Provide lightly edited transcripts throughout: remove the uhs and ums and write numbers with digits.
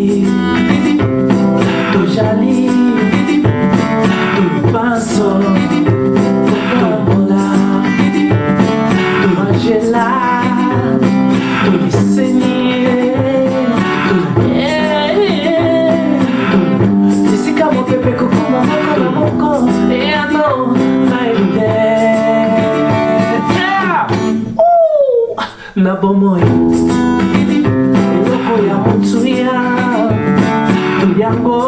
Tozali, Tojali, Tupaso, Tukamola, Tumajela, Tuliseni, Tisika mo pepe kukuma moko na moko, ano na ide. Na bomoy, loko ya mtu ya yango,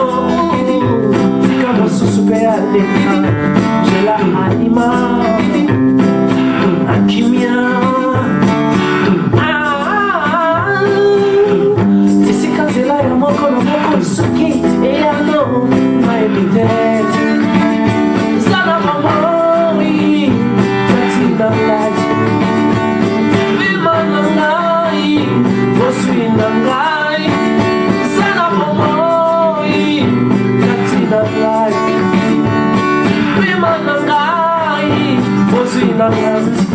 kama susupe ya deka, jela anima, akimia, tisika zela ya moko na moko suki, ano na evidente. Zala bomoy, tatina light. Nangai, sana bomoi, katina life. Wima nangai, bosi nangai.